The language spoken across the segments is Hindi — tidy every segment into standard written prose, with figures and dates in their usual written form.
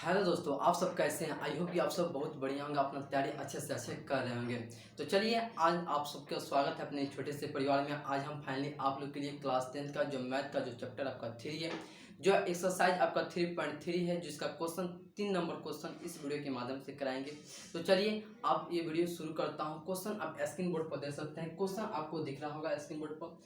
हेलो दोस्तों, आप सब कैसे हैं। आई होप कि आप सब बहुत बढ़िया होंगे, अपना तैयारी अच्छे से अच्छे कर रहे होंगे। तो चलिए, आज आप सबका स्वागत है अपने छोटे से परिवार में। आज हम फाइनली आप लोग के लिए क्लास 10 का जो मैथ का जो चैप्टर आपका 3 है, जो एक्सरसाइज आपका 3.3 है, जिसका क्वेश्चन 3 नंबर क्वेश्चन इस वीडियो के माध्यम से कराएंगे। तो चलिए, आप ये वीडियो शुरू करता हूँ। क्वेश्चन आप स्क्रीन बोर्ड पर देख सकते हैं। क्वेश्चन आपको दिख रहा होगा स्क्रीन बोर्ड पर।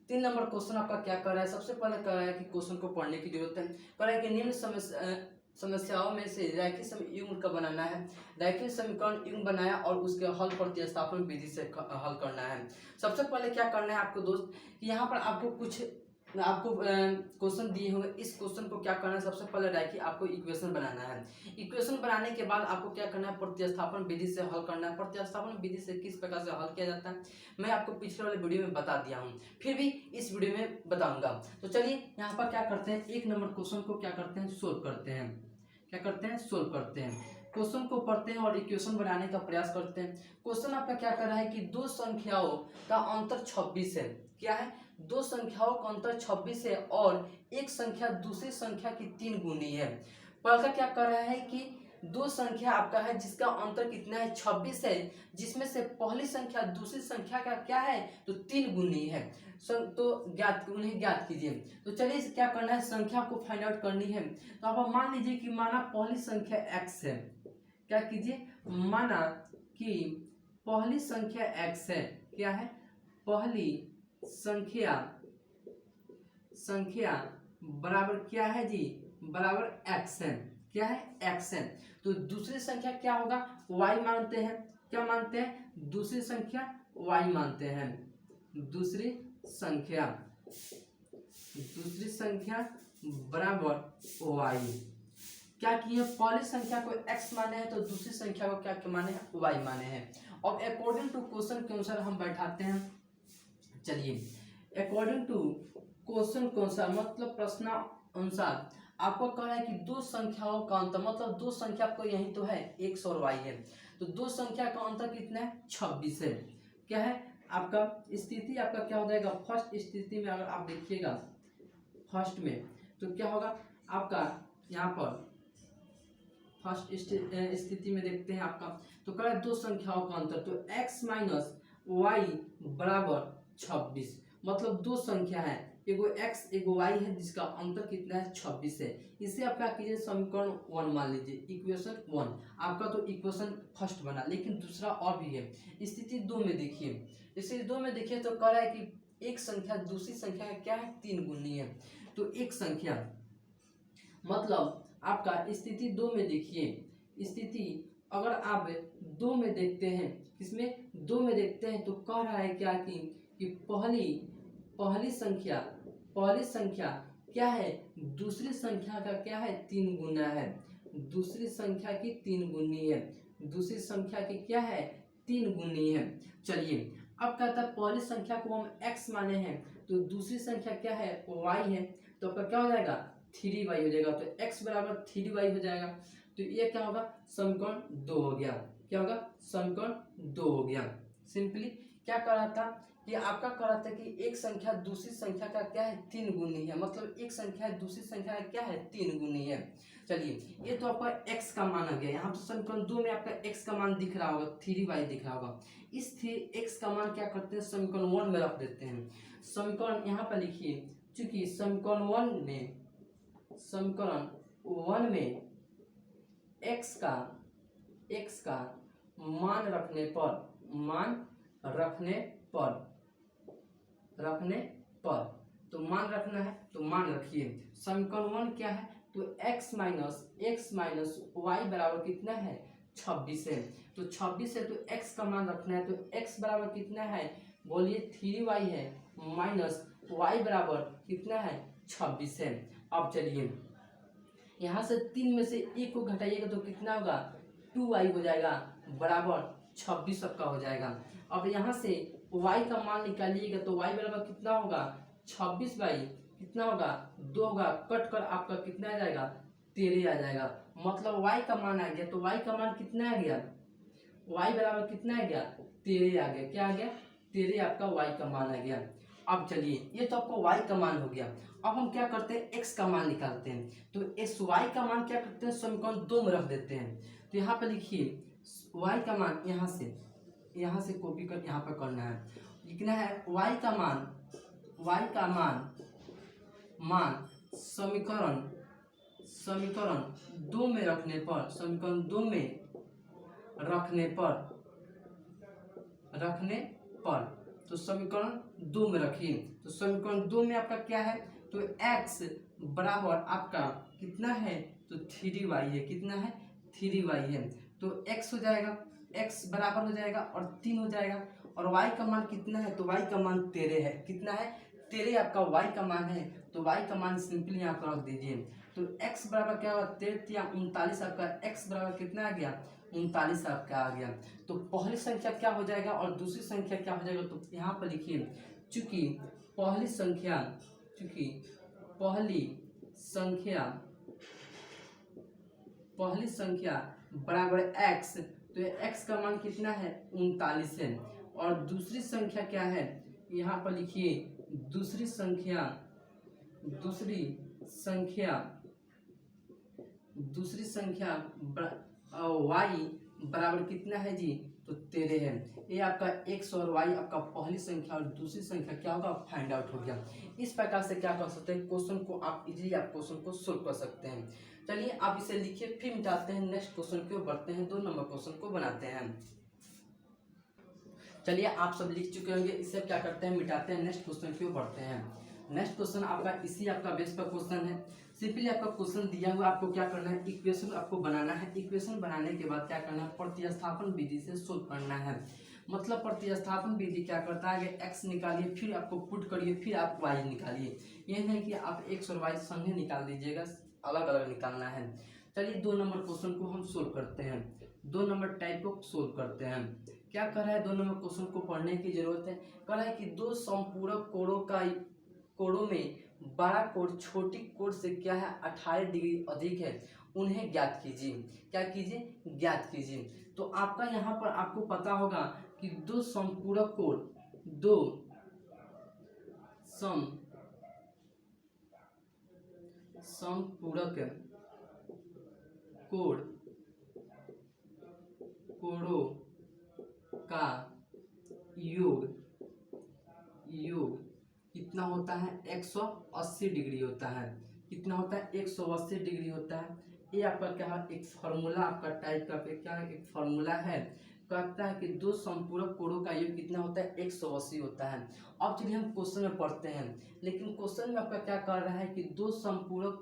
3 नंबर क्वेश्चन आपका क्या कर रहा है। सबसे पहले कर रहा है कि क्वेश्चन को पढ़ने की जरूरत है। कर रहा है कि निम्न समस्याओं में से रैखिक युग्म का बनाना है। रैखिक समीकरण युग्म बनाया और उसके हल प्रतिस्थापन विधि से हल करना है। सबसे पहले क्या करना है आपको दोस्त, कि यहाँ पर आपको कुछ क्वेश्चन दिए हुए। इस क्वेश्चन को क्या करना है, सबसे पहले रैखिक आपको इक्वेशन बनाना है। इक्वेशन बनाने के बाद आपको क्या करना है, प्रतिस्थापन विधि से हल करना है। प्रतिस्थापन विधि से किस प्रकार से हल किया जाता है मैं आपको पिछले वाले वीडियो में बता दिया हूँ, फिर भी इस वीडियो में बताऊंगा। तो चलिए, यहाँ पर क्या करते हैं, 1 नंबर क्वेश्चन को क्या करते हैं, सोल्व करते हैं। क्या करते हैं, सोल्व करते हैं। क्वेश्चन को पढ़ते हैं और इक्वेशन बनाने का प्रयास करते हैं। क्वेश्चन आपका क्या कर रहा है कि दो संख्याओं का अंतर 26 है। क्या है, दो संख्याओं का अंतर 26 है और एक संख्या दूसरी संख्या की 3 गुनी है। पढ़कर क्या कर रहा है कि दो संख्या आपका है जिसका अंतर कितना है, 26 है, जिसमें से पहली संख्या दूसरी संख्या का क्या है, तो 3 गुनी है। तो उन्हें ज्ञात कीजिए। तो चलिए, क्या करना है, संख्या को फाइंड आउट करनी है। तो आप मान लीजिए कि माना पहली संख्या x है। क्या कीजिए, माना कि पहली संख्या x है। क्या है, पहली संख्या बराबर क्या है जी, बराबर x है। क्या है, x है। तो दूसरी संख्या क्या होगा, y मानते हैं। क्या मानते हैं, दूसरी संख्या y मानते हैं। दूसरी संख्या बराबर y। क्या किए, पहली संख्या को x माने हैं तो दूसरी संख्या को क्या माने हैं, y माने हैं। अब अकॉर्डिंग टू क्वेश्चन के अनुसार हम बैठाते हैं। चलिए, अकॉर्डिंग टू क्वेश्चन के अनुसार मतलब प्रश्न अनुसार आपको कह रहा है कि दो संख्याओं का अंतर, मतलब दो संख्या आपको यही तो है, x और y है। तो दो संख्या का अंतर कितना है, 26 है। क्या है, आपका स्थिति आपका क्या हो जाएगा, फर्स्ट स्थिति में अगर आप देखिएगा, फर्स्ट में तो क्या होगा आपका, यहाँ पर फर्स्ट स्थिति में देखते हैं आपका, तो कह रहा है दो संख्याओं का अंतर, तो x माइनस वाई बराबर 26। मतलब दो संख्या है, एगो x एगो y है, जिसका अंतर कितना है, 26 है। इसे आप क्या कीजिए, समीकरण 1 मान लीजिए, इक्वेशन 1 आपका। तो इक्वेशन फर्स्ट बना, लेकिन दूसरा और भी है। स्थिति 2 में देखिए, स्थिति 2 में देखिए तो कह रहा है कि एक संख्या दूसरी संख्या का क्या है, 3 गुनी है। तो एक संख्या मतलब आपका स्थिति 2 में देखिए, स्थिति अगर आप 2 में देखते हैं, किसमें, 2 में देखते हैं, तो कह रहा है क्या कि पहली संख्या क्या है, दूसरी संख्या का क्या है, 3 गुना है। दूसरी संख्या की 3 गुनी है। दूसरी संख्या की क्या है, 3 गुनी है। चलिए, अब कहता है पहली संख्या को हम x माने हैं, तो दूसरी संख्या क्या है, y है। तो आपका क्या हो जाएगा, 3y हो जाएगा। तो x बराबर 3y हो जाएगा। तो ये क्या होगा, समीकरण 2 हो गया। क्या होगा, समीकरण 2 हो गया। सिंपली क्या कर रहा था कि आपका कह रहा था कि एक संख्या दूसरी संख्या का क्या है, 3 गुनी है। मतलब एक संख्या दूसरी संख्या का क्या है, 3 गुनी है। चलिए, ये तो आपका x का मान आ गया। यहाँ पर समीकरण 2 में आपका x का मान दिख रहा होगा, 3y दिख रहा होगा। इस x का मान क्या करते हैं, समीकरण 1 में रख देते हैं। समीकरण यहाँ पर लिखिए, चूंकि समीकरण 1 में x का मान तो मान रखना है, तो मान रखिए। समीकरण 1 क्या है, तो x माइनस वाई बराबर कितना है, 26 है। तो 26 है, तो x का मान रखना है। तो x बराबर कितना है, बोलिए 3y है, माइनस y बराबर कितना है, 26 है। अब चलिए, यहाँ से 3 में से 1 को घटाइएगा तो कितना होगा, 2y हो जाएगा, बराबर 26 आपका हो जाएगा। अब यहाँ से y का मान निकालिएगा तो y बराबर कितना होगा, 26/, कितना होगा, 2 होगा, कट कर आपका कितना आ जाएगा, 13 आ जाएगा। मतलब y का मान आ गया। तो y का मान कितना आ गया, y बराबर कितना आ गया, 13 आ गया। क्या आ गया, 13 आपका y का मान आ गया। अब चलिए ये तो आपको y का मान हो गया। अब हम क्या करते हैं x का मान निकालते हैं। तो इस y का मान क्या करते हैं समीकरण 2 में रख देते हैं। तो यहाँ पे लिखिए y का मान यहाँ से कॉपी कर यहाँ पर करना है। लिखना है y का मान समीकरण 2 में रखने पर तो समीकरण 2 में रखिए। तो समीकरण 2 में आपका क्या है तो x बराबर आपका कितना है तो 3y है। कितना है 3y है। तो x हो जाएगा, x बराबर हो जाएगा और 3 हो जाएगा। और y का मान कितना है तो y का मान 13 है। कितना है 13 आपका y का मान है। तो y का मान सिंपली यहाँ पर रख दीजिए। तो x बराबर क्या होगा 13 या 39 आपका x बराबर कितना आ गया 39 आपका आ गया। तो पहली संख्या क्या हो जाएगा और दूसरी संख्या क्या हो जाएगा तो यहाँ पर लिखिए चूंकि पहली संख्या बराबर x तो x का मान कितना है 39 है। और दूसरी संख्या क्या है यहाँ पर लिखिए दूसरी संख्या y बराबर कितना है जी तो 13 है। ये आपका x और y आपका पहली संख्या और दूसरी संख्या क्या होगा फाइंड आउट हो गया। इस प्रकार से क्या कर सकते हैं क्वेश्चन को आप इजीली आप क्वेश्चन को सोल्व कर सकते हैं। चलिए आप इसे लिखिए फिर मिटाते हैं नेक्स्ट क्वेश्चन की ओर बढ़ते हैं 2 नंबर क्वेश्चन को बनाते हैं। चलिए आप सब लिख चुके होंगे, इसे क्या करते हैं मिटाते हैं नेक्स्ट क्वेश्चन की ओर बढ़ते हैं। नेक्स्ट क्वेश्चन आपका इसी आपका बेस पर क्वेश्चन है। सिंपली आपका क्वेश्चन दिया हुआ आपको क्या करना है इक्वेशन आपको बनाना है। इक्वेशन बनाने के बाद क्या करना है प्रतिस्थापन विधि से सोल्व करना है। मतलब प्रतिस्थापन विधि क्या करता है कि x निकालिए फिर आपको पुट करिए फिर आप y निकालिए। यह नहीं कि आप x और y संगे निकाल दीजिएगा, अलग अलग निकालना है। चलिए 2 नंबर क्वेश्चन को हम सोल्व करते हैं। 2 नंबर टाइप को सोल्व करते हैं। क्या कर रहा है 2 नंबर क्वेश्चन को पढ़ने की जरूरत है। कह रहा है कि 2 समपूरक कोणों में बड़ा कोण छोटी कोण से क्या है 18 डिग्री अधिक है, उन्हें ज्ञात कीजिए। क्या कीजिए ज्ञात कीजिए। तो आपका यहाँ पर आपको पता होगा कि 2 समपूरक कोणों का योग कितना होता है 180 डिग्री होता है। कितना होता है 180 डिग्री होता है। ये आपका क्या है एक फार्मूला आपका टाइप का क्या है एक फार्मूला है। कहता है कि 2 समपूरक कोणों का योग कितना होता है 180 होता है। अब चलिए हम क्वेश्चन में पढ़ते हैं। लेकिन क्वेश्चन में आपका क्या कर रहा है कि 2 समपूरक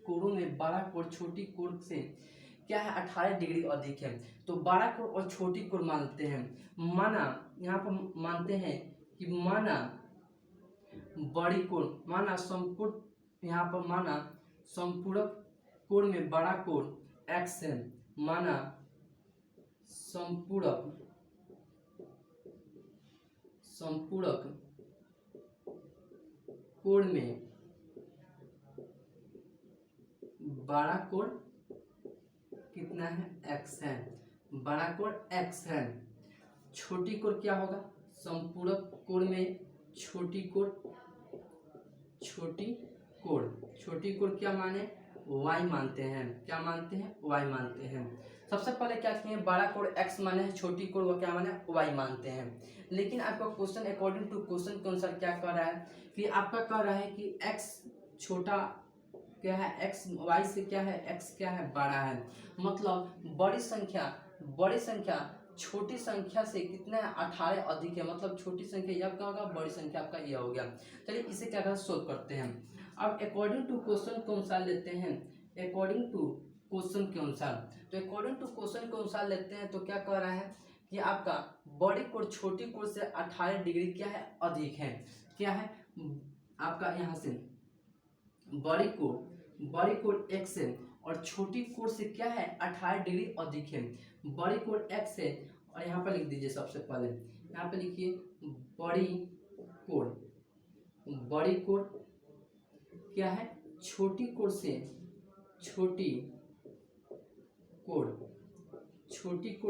कोणों में बड़ा कोण छोटी कोण से क्या है 18 डिग्री अधिक है। तो बड़ा कोण और छोटी कोण मानते हैं। माना यहाँ पर मानते हैं कि माना बड़ी कोण माना संपूरक कोण में बड़ा कोण x है। माना संपूरक कोण में बड़ा कोण कितना है x है। बड़ा कोण x है। छोटी कोण क्या होगा संपूरक कोण में छोटी कोण क्या माने y मानते हैं। क्या मानते हैं y मानते हैं। सबसे पहले क्या किए बड़ा कोण x माने है, छोटी कोण को क्या माने y मानते हैं। लेकिन आपका क्वेश्चन अकॉर्डिंग टू क्वेश्चन के अनुसार क्या कर रहा है कि आपका कह रहा है कि x छोटा क्या है x y से क्या है x क्या है बड़ा है। मतलब बड़ी संख्या छोटी संख्या से कितना है 18 अधिक है। मतलब छोटी संख्या यह क्या होगा बड़ी संख्या आपका यह हो गया। चलिए इसे क्या कर सोल्व करते हैं। अब अकॉर्डिंग टू क्वेश्चन के अनुसार लेते हैं। अकॉर्डिंग टू क्वेश्चन के अनुसार लेते हैं। तो क्या कह रहा है कि आपका बड़ी कोण छोटी कोण से 18 डिग्री क्या है अधिक है। क्या है आपका यहाँ से बड़ी कोण x है और छोटी कोण से क्या है 18 डिग्री अधिक है। बड़ी कोण x है और यहाँ पर लिख दीजिए। सबसे पहले यहाँ पे लिखिए बड़ी कोण क्या है छोटी कोण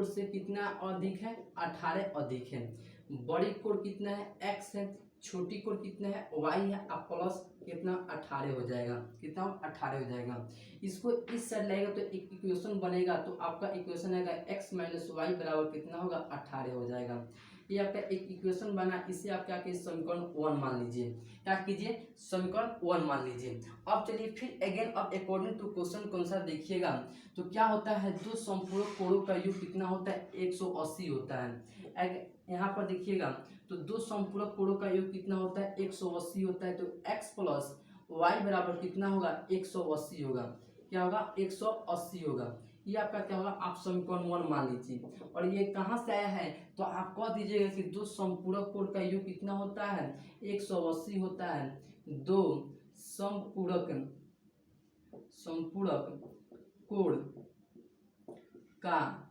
से कितना अधिक है 18 अधिक है। बड़ी कोण कितना है x है छोटी कोण कितना है y है, अब प्लस कितना 18 हो जाएगा, कितना 18 हो जाएगा। इसको इस साइड लाएगा तो एक इक्वेशन बनेगा, तो आपका इक्वेशन आएगा x माइनस वाई बराबर कितना होगा 18 हो जाएगा। ये आपका एक इक्वेशन बना, इसे आप क्या कीजिए समीकरण 1 मान लीजिए, क्या कीजिए समीकरण 1 मान लीजिए। अब चलिए फिर अगेन अब अकॉर्डिंग टू क्वेश्चन कौन सा देखिएगा, तो क्या होता है दो संपूरक कोणों का योग कितना होता है 180 होता है। यहाँ पर देखिएगा तो दो संपूरक कोणों का योग कितना होता है 180 होता है, तो x प्लस वाई बराबर कितना होगा 180 होगा, क्या होगा 180 होगा। ये आपका क्या होगा आप समीकरण 1 मान लीजिए। और ये कहाँ से आया है, तो आप कह दीजिएगा कि दो संपूरक कोण का योग कितना होता है 180 होता है, दो संपूरक कोण का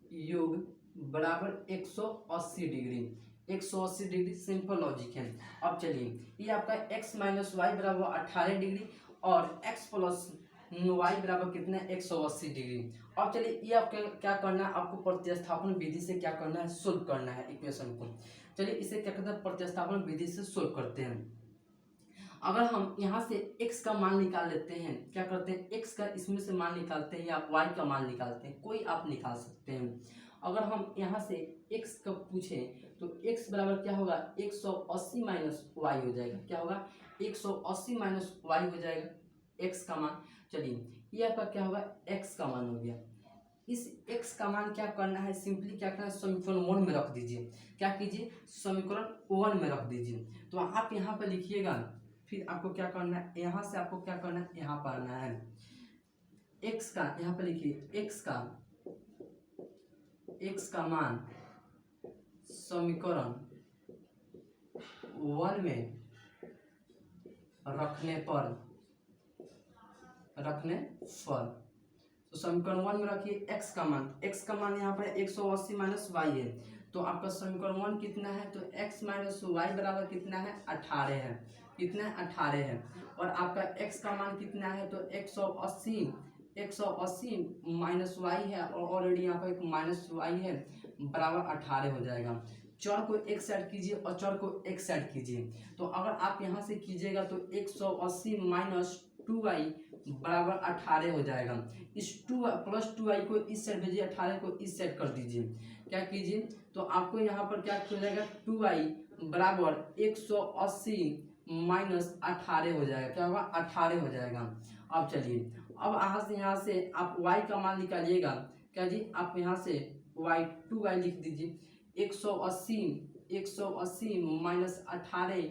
योग बराबर 180 डिग्री, 180 डिग्री सिंपल लॉजिक है। अब चलिए ये आपका x माइनस वाई बराबर 18 डिग्री और x प्लस वाई बराबर कितना है 180 डिग्री। अब चलिए ये आपको क्या करना है, आपको प्रतिस्थापन विधि से क्या करना है सोल्व करना है इक्वेशन को। चलिए इसे क्या करते हैं प्रतिस्थापन विधि से सोल्व करते हैं। अगर हम यहाँ से x का मान निकाल लेते हैं, क्या करते हैं x का इसमें से मान निकालते हैं या y का मान निकालते हैं, कोई आप निकाल सकते हैं। अगर हम यहाँ से x का पूछें तो x बराबर क्या होगा 180 माइनस वाई हो जाएगा, क्या होगा 180 माइनस वाई हो जाएगा x का मान। चलिए ये आपका क्या होगा x का मान हो गया। इस x का मान क्या करना है सिंपली क्या करना है समीकरण 1 में रख दीजिए, क्या कीजिए समीकरण 1 में रख दीजिए। तो आप यहाँ पर लिखिएगा, फिर आपको क्या करना है यहाँ से आपको क्या करना है यहाँ पर आना है x का, यहाँ पर लिखिए x का मान समीकरण 1 में रखने पर तो समीकरण 1 में रखिए x का मान यहाँ पर 180 माइनस वाई है, तो आपका समीकरण 1 कितना है तो x माइनस वाई बराबर कितना है 18 है, कितना है 18 है। और आपका x का मान कितना है तो 180 माइनस वाई है और ऑलरेडी यहाँ पर एक माइनस वाई है बराबर 18 हो जाएगा। चर को एक साइड कीजिए और चर को एक साइड कीजिए, तो अगर आप यहाँ से कीजिएगा तो 180 माइनस 2y बराबर 18 हो जाएगा। इस 2 प्लस 2y को इस साइड भेजिए, 18 को इस साइड कर दीजिए, क्या कीजिए तो आपको यहाँ पर क्या हो जाएगा 2y बराबर 180 माइनस 18 हो जाएगा, क्या होगा 18 हो जाएगा। अब चलिए अब यहाँ से आप y का मान निकालिएगा, क्या जी आप यहाँ से y 2y लिख दीजिए। 180 माइनस 18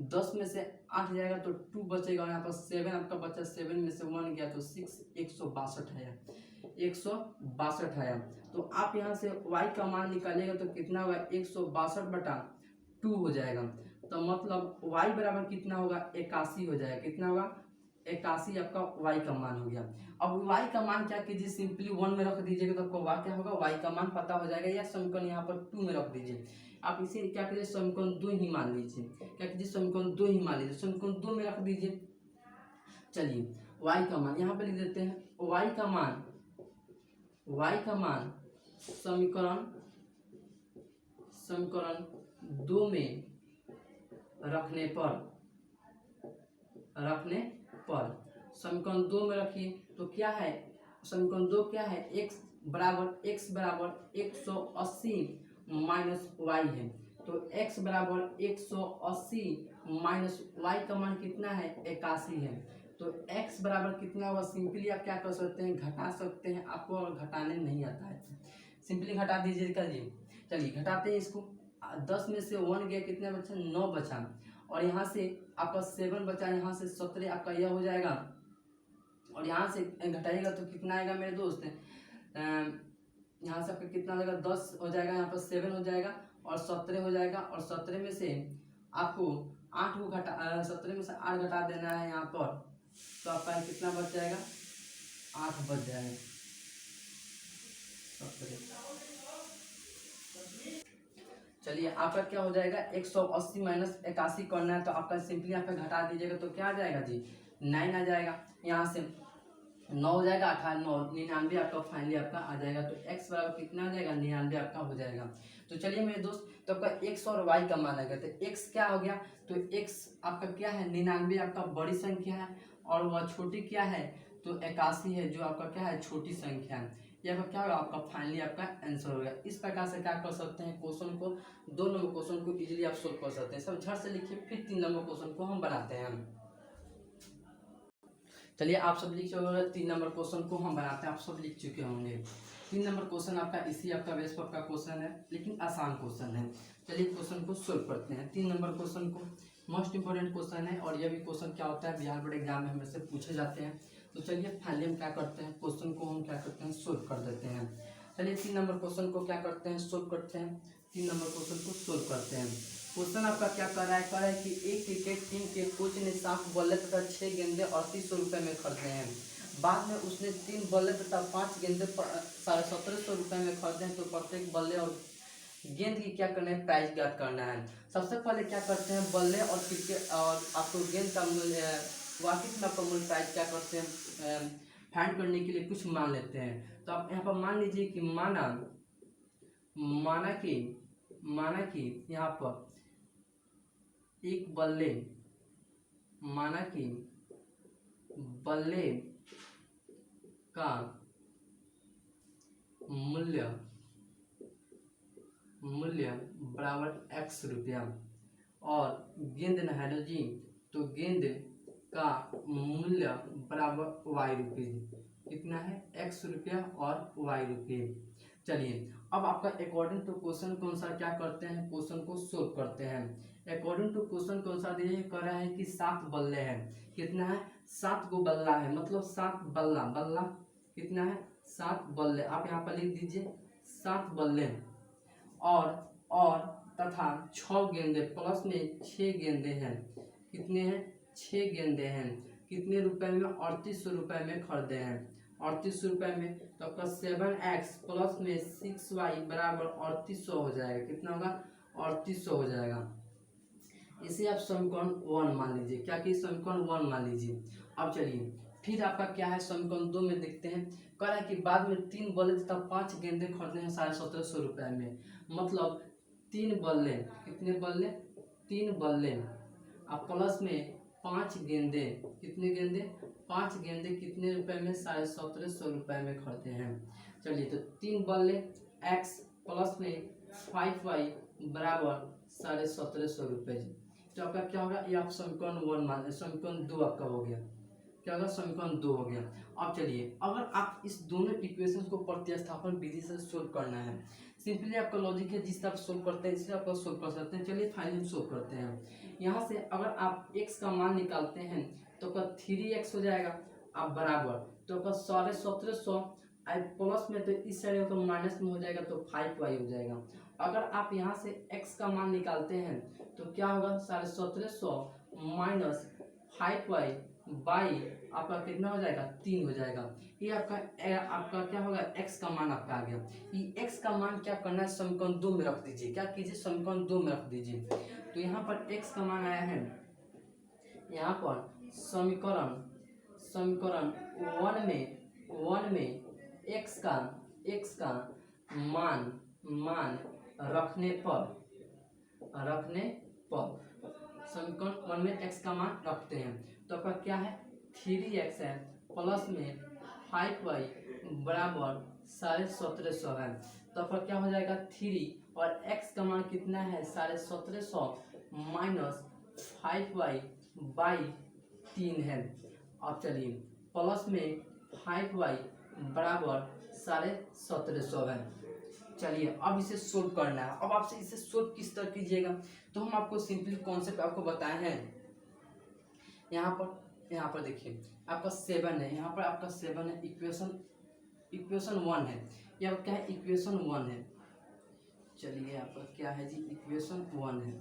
10 में से 8 जाएगा तो 2 बचेगा, यहाँ पर 7 आपका बचा, 7 में से 1 गया तो 6 162 है, 162 है। तो आप यहाँ से y का मान निकालिएगा तो कितना होगा 162/2 हो जाएगा, तो मतलब y बराबर कितना होगा 81 हो जाएगा, कितना होगा 81 आपका y का मान हो गया। अब y का मान क्या कीजिए सिंपली 1 में रख दीजिएगा तो आपको क्या होगा y का मान पता हो जाएगा, या समीकरण यहाँ पर 2 में रख दीजिए। आप इसे क्या कीजिए समीकरण 2 ही मान लीजिए, क्या कीजिए समीकरण 2 ही मान लीजिए, समीकरण 2 में रख दीजिए। चलिए y का मान यहाँ पे लिख देते हैं, y का मान समीकरण 2 में रखने पर समीकरण 2 में रखिए तो क्या है समीकरण 2 क्या है x बराबर 180 माइनस वाई है, तो x बराबर 180 माइनस वाई का मान कितना है 81 है, तो x बराबर कितना होगा सिंपली आप क्या कर सकते हैं घटा सकते हैं, आपको और घटाने नहीं आता है सिंपली घटा दीजिएगा जी। चलिए घटाते हैं इसको, 10 में से 1 गया कितना बचा 9 बचा, और यहाँ से आपका 7 बचा, यहाँ से 17 आपका यह हो जाएगा, और यहाँ से घटाइएगा तो कितना आएगा मेरे दोस्त यहाँ से आपका कितना हो जाएगा 10 हो जाएगा, यहाँ पर 7 हो जाएगा और 17 हो जाएगा, और 17 में से आपको 8 को घटा 17 में से 8 घटा देना है यहाँ पर, तो आपका कितना बच जाएगा 8 बच जाएगा 17। चलिए आपका क्या हो जाएगा 180 माइनस 81 करना है, तो आपका सिंपली यहाँ पे घटा दीजिएगा तो क्या आ जाएगा जी 9 आ जाएगा। यहाँ से 9 हो जाएगा, 18 9 99 आपका फाइनली आपका आ जाएगा। तो x बराबर कितना आ जाएगा, 99 आपका हो जाएगा। तो चलिए मेरे दोस्त, तो आपका x और y का मान आएगा। तो x क्या हो गया, तो x आपका क्या है, 99 आपका बड़ी संख्या है, और वह छोटी क्या है, तो 81 है, जो आपका क्या है, छोटी संख्या है। ये आपका क्या होगा, आपका फाइनली आपका आंसर हो गया। इस प्रकार से क्या कर सकते हैं, क्वेश्चन को 2 नंबर क्वेश्चन को इजीली आप सोल्व कर सकते हैं। सब झट से लिखिए, फिर 3 नंबर क्वेश्चन को हम बनाते हैं। चलिए आप सब लिख चुके होंगे, 3 नंबर क्वेश्चन को हम बनाते हैं, आप सब लिख चुके होंगे। 3 नंबर क्वेश्चन आपका इसी आपका बेस पर का क्वेश्चन है, लेकिन आसान क्वेश्चन है। चलिए क्वेश्चन को सोल्व करते हैं। 3 नंबर क्वेश्चन को मोस्ट इंपोर्टेंट क्वेश्चन है, और यह भी क्वेश्चन क्या होता है, बिहार बोर्ड एग्जाम में हमें से पूछे जाते हैं। तो चलिए फाइनली हम क्या करते हैं, क्वेश्चन को हम क्या करते हैं, सोल्व कर देते हैं। चलिए 3 नंबर क्वेश्चन को क्या करते हैं, सोल्व करते हैं। 3 नंबर क्वेश्चन को सोल्व करते हैं। क्वेश्चन आपका क्या कर रहा है कि एक क्रिकेट टीम के कोच ने 7 बल्ले तथा 6 गेंदे 3800 रुपये में खरीदे हैं। बाद में उसने 3 बल्ले तथा 5 गेंदे 1750 रुपये में खरीदे हैं। तो प्रत्येक बल्ले और गेंद की क्या करना है, प्राइस ज्ञात करना है। सबसे पहले क्या करते हैं, बल्ले और क्रिकेट और आपको गेंद का मूल्य वाकिफ में आपका मूल्य प्राइस क्या करते हैं, फाइंड करने के लिए कुछ मान लेते हैं। तो आप यहाँ पर मान लीजिए कि माना कि यहाँ पर एक बल्ले, माना कि बल्ले का मूल्य बराबर x रुपया, और गेंद है जी, तो गेंद का मूल्य बराबर y रुपये। कितना है, x रुपया और y रुपये। चलिए अब आपका अकॉर्डिंग टू क्वेश्चन के अनुसार क्या करते हैं, क्वेश्चन को सोल्व करते हैं। अकॉर्डिंग टू क्वेश्चन के अनुसार ये कह रहा है कि 7 बल्ले हैं। कितना है, 7 गो बल्ला है, मतलब 7 बल्ला कितना है, 7 बल्ले। आप यहाँ पर लिख दीजिए 7 बल्ले, और तथा 6 गेंदे, प्लस में 6 गेंदे हैं। कितने हैं, 6 गेंदे हैं। कितने रुपए में, 3800 रुपये में खरीदे हैं, 3800 रुपये में। तो आपका 7x प्लस में 6y बराबर 3800 हो जाएगा। कितना होगा, 3800 हो जाएगा। इसे आप समीकरण 1 मान लीजिए, क्या कि समीकरण 1 मान लीजिए। अब चलिए फिर आपका क्या है, समीकरण 2 में देखते हैं। कह रहा है कि बाद में 3 बल्ले तथा 5 गेंदे खरीदे हैं 1750 रुपये में। मतलब 3 बल्ले, कितने बल्ले, 3 बल्ले, अब प्लस में 5 गेंदे, कितने गेंदे, 5 गेंदे कितने रुपए में, 1750 रुपये में खरीदे हैं। चलिए तो 3 बल्ले x प्लस में 5y बराबर 1750 रुपये। तो आपका क्या होगा, ये आप समीकरण 1 मान, समीकरण 2 आपका हो गया। क्या होगा, समीकरण 2 हो गया। अब चलिए अगर आप इस दोनों इक्वेशन को प्रतिस्थापन विधि से सोल्व करना है, सिंपली आपका लॉजिक है, जिस तरह सोल्व करते हैं इसे आप सोल्व कर सकते हैं। चलिए फाइनली सोल्व करते हैं। यहाँ से अगर आप x का मान निकालते हैं तो आपका 3x हो जाएगा, आप बराबर, तो आपका 1750 प्लस में, तो इस साइड तो माइनस में हो जाएगा, तो 5y हो जाएगा। अगर आप यहाँ से x का मान निकालते हैं तो क्या होगा, 1750 माइनस 5y बाई आपका कितना हो जाएगा, 3 हो जाएगा। ये आपका क्या होगा, x का मान आपका आ गया। ये x का मान क्या करना है, समीकरण 2 में रख दीजिए। क्या कीजिए, समीकरण 2 में रख दीजिए। तो यहाँ पर x का मान आया है, यहाँ पर समीकरण 1 में x का मान रखने पर समीकरण 1 में x का मान रखते हैं। तो आपका क्या है, 3x है, प्लस में 5y बराबर 1750 है। तो आपका क्या हो जाएगा, 3, और x का मान कितना है, 1750 माइनस 5y बाई 3 है। अब चलिए प्लस में 5y बराबर 1750 है। चलिए अब इसे सोल्व करना है। अब आपसे इसे सोल्व किस तरह कीजिएगा, तो हम आपको सिंपली कॉन्सेप्ट आपको बताए हैं। यहाँ पर देखिए आपका 7 है, यहाँ पर आपका 7 है, इक्वेशन 1 है। यहाँ पर क्या है, इक्वेशन 1 है। चलिए यहाँ पर क्या है जी, इक्वेशन 1 है।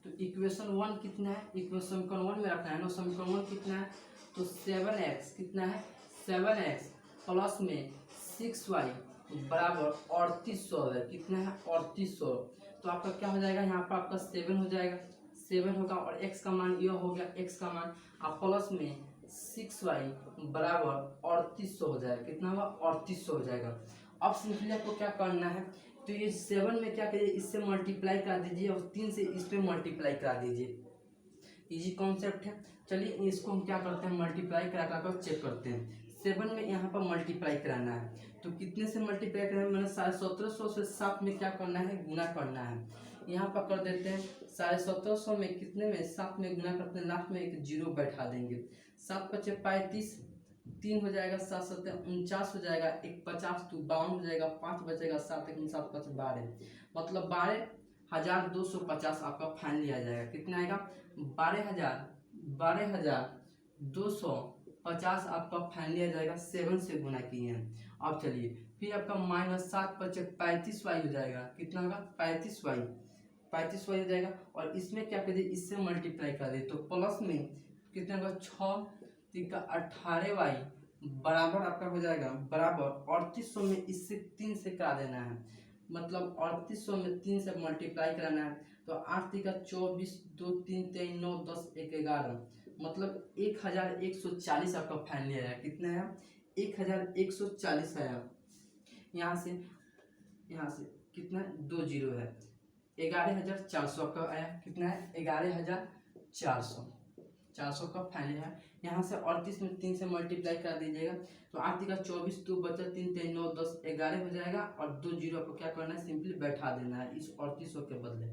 तो इक्वेशन 1 कितना है, इक्वेशन समीकरण 1 में रखना है ना। समीकरण 1 कितना है, तो 7x कितना है, 7x प्लस में 6y बराबर 3800 है। कितना है, 3800। तो आपका क्या हो जाएगा, यहाँ पर आपका 7 हो जाएगा, 7 होगा और x का मान यह हो गया, x का मान आप प्लस में 6y बराबर 3800 हो जाएगा। कितना होगा? 3800 हो जाएगा। अब सिंपली आपको क्या करना है, तो ये 7 में क्या करिए, इससे मल्टीप्लाई करा दीजिए और 3 से इस पे मल्टीप्लाई करा दीजिए। इजी कॉन्सेप्ट है। चलिए इसको हम क्या करते हैं, मल्टीप्लाई करा कर चेक करते हैं। 7 में यहाँ पर मल्टीप्लाई कराना है, तो कितने से मल्टीप्लाई करना है, मैंने 1750 से 7 में क्या करना है, गुना करना है। यहाँ पर कर देते हैं 1750 में कितने में 7 में गुना करते हैं, लास्ट में एक जीरो बैठा देंगे। 7 × 5 = 35, 3 हो जाएगा, 7 × 7 = 49 हो जाएगा, 1 50 तो 52 हो जाएगा, 5 बचेगा, 7 × 7 = 12, मतलब 12,250 आपका फाइनली आ जाएगा। कितना आएगा? 12,250 आपका फाइनली आ जाएगा। 7 से गुना किए हैं। अब चलिए फिर आपका -7 × 5 = 35y हो जाएगा। कितना होगा? 35y हो जाएगा। और इसमें क्या करिए, इससे मल्टीप्लाई कर दे तो प्लस में कितना होगा, 6 × 18y बराबर आपका हो जाएगा, बराबर 3800 में इससे 3 से करा देना है, मतलब 3800 में 3 से मल्टीप्लाई कराना है। तो 8 × 24, 2 3 3 9 10 1 11, मतलब 1140 आपका फाइनली आया। कितना आया? 1140 आया। यहाँ से कितना 2 जीरो है, 11,400 आपका आया। कितना है? 11,400 का फाइनल है। यहाँ से 38 में 3 से मल्टीप्लाई कर दीजिएगा, तो 8 × 24, 2 बचा 3 3 9 10 11 हो जाएगा। और 2 जीरो आपको क्या करना है, सिंपली बैठा देना है इस 3800 के बदले।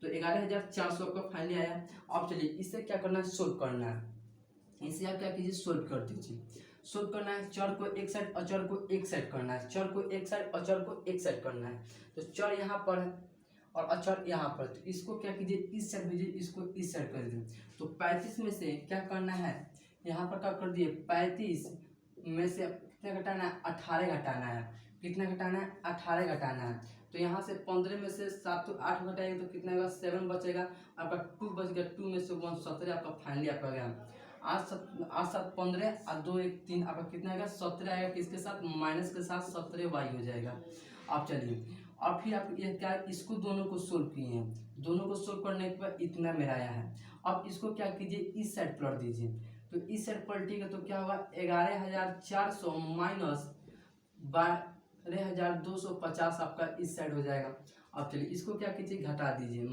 तो 11,400 का फाइनली आया। अब चलिए इसे क्या करना है, सोल्व करना है। इसे आप क्या कीजिए, सोल्व कर दीजिए। सोल्व करना है, चर को एक साइड अचर को एक साइड करना है, चर को एक साइड अचर को एक साइड करना है। तो चर यहाँ पर है और अचर यहाँ पर, तो इसको क्या कीजिए, इस साइड भेजिए, इसको इस साइड कर दीजिए। तो 35 में से क्या करना है, यहाँ पर क्या कर दिए, 35 में से कितना घटाना है, 18 घटाना है। कितना घटाना है? 18 घटाना है। तो यहाँ से 15 में से 7 तो 8 घटाएगा तो कितना होगा, 7 बचेगा। आपका 2 बच गया, 2 में से 1 17 आपका फाइनली आपका गया। 8 7 15 और 2 1 3 आपका कितना आएगा, 17 आएगा। किसके साथ? माइनस के साथ 17y हो जाएगा। अब चलिए और फिर आप ये क्या, इसको दोनों को सोल्व किए हैं, दोनों को सोल्व करने के बाद इतना मेरा आया है। अब इसको क्या कीजिए, इस साइड पलट दीजिए। तो इस साइड पलटिएगा तो क्या होगा, 11,400 माइनस 12,250 आपका इस साइड हो जाएगा। अब चलिए इसको क्या कीजिए, घटा दीजिए,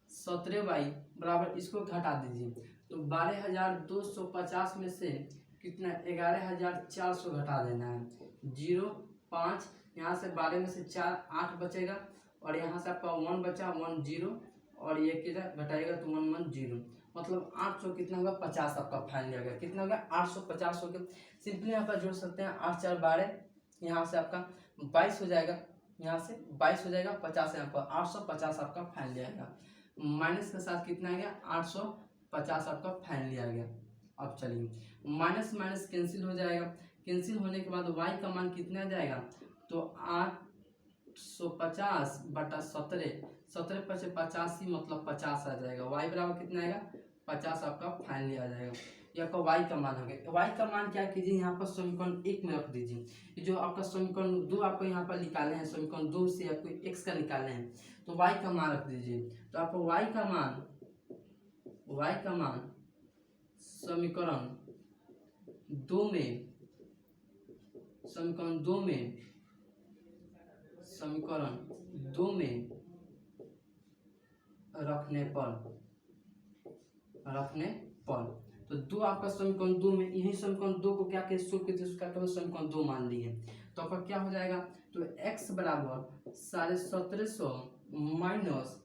-17y बराबर इसको घटा दीजिए। तो 12,250 में से कितना, 11,400 घटा देना है, 0 5, यहाँ से 12 में से 4 8 बचेगा, और यहाँ से आपका 1 बचा, 1 0, और ये किधर घटाएगा तो 1 1 0, मतलब 800 कितना होगा, 50 आपका फाइनल आ गया। कितना हो गया, 850 हो गया। सिंपली यहाँ पर जोड़ सकते हैं, 8 4 12, यहाँ से आपका 22 हो जाएगा, यहाँ से 22 हो जाएगा, 50 यहाँ पर 850 आपका फाइनल आएगा। माइनस के साथ कितना आ गया, 850 आपका फाइनली आ गया। अब चलिए माइनस माइनस कैंसिल हो जाएगा, कैंसिल होने के बाद y का मान कितना आ जाएगा, तो 850 बटा 17, 17 × 85 मतलब 50 आ जाएगा। y बराबर कितना आएगा, 50 आपका फाइनली आ जाएगा। ये आपका y का मान हो गया। y का मान क्या कीजिए, यहाँ पर समीकरण 1 में रख दीजिए। ये जो आपका समीकरण 2 आपको यहाँ पर निकालने हैं, समीकरण 2 से आपको x का निकालने हैं, तो y का मान रख दीजिए। तो आपको y का मान समीकरण 2 में रखने पर तो 2 आपका समीकरण 2 में, यही समीकरण 2 को क्या सोल्व कीजिए, उसका केवल समीकरण 2 मान लिए, तो आपका क्या हो जाएगा, तो x बराबर 1750 माइनस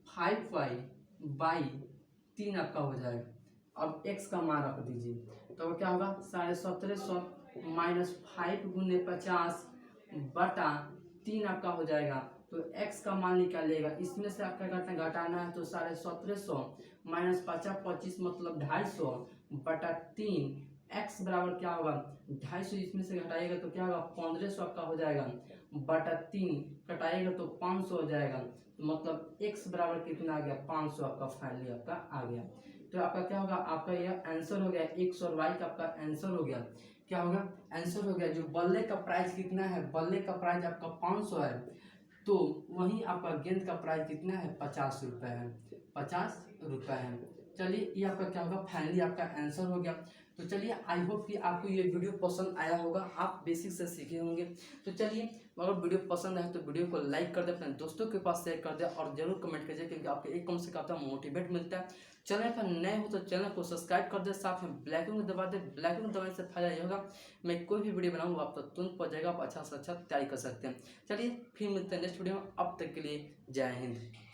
5y/3 आपका हो जाएगा। अब x का मान रख दीजिए, तो क्या होगा, 1750 माइनस 5 × 50 बटा 3 आपका हो जाएगा। तो x का मान निकालिएगा, इसमें से आपका घटाना है, तो 1750 माइनस 50 25 मतलब 250 बटा 3, x बराबर क्या होगा, 250, इसमें से घटाइएगा तो क्या होगा, 1500 आपका हो जाएगा, बटा 3 घटाइएगा तो 500 हो जाएगा। तो मतलब x बराबर कितना आ गया, 500 आपका फाइनली आपका आ गया। तो आपका क्या होगा, आपका यह आंसर हो गया, x और y का आपका आंसर हो गया। क्या होगा, आंसर हो गया। जो बल्ले का प्राइस कितना है, बल्ले का प्राइस आपका 500 है, तो वहीं आपका गेंद का प्राइस कितना है, 50 रुपये है। 50 रुपये है। चलिए ये आपका क्या होगा, फाइनली आपका आंसर हो गया। तो चलिए आई होप कि आपको ये वीडियो पसंद आया होगा, आप बेसिक से सीखे होंगे। तो चलिए अगर वीडियो पसंद आए तो वीडियो को लाइक कर दे, अपने दोस्तों के पास शेयर कर दे और जरूर कमेंट कीजिए, क्योंकि आपके एक कम से क्या होता है, मोटिवेट मिलता है। चैनल पर नए हो तो चैनल को सब्सक्राइब कर दे, साथ में बेल आइकन को दबा दे। बेल आइकन को दबाने से फायदा ये होगा, मैं कोई भी वीडियो बनाऊंगा आप तक तुरंत पहुंच जाएगा, आप अच्छा से अच्छा तैयारी कर सकते हैं। चलिए फिर मिलते हैं नेक्स्ट वीडियो में, अब तक के लिए जय हिंद।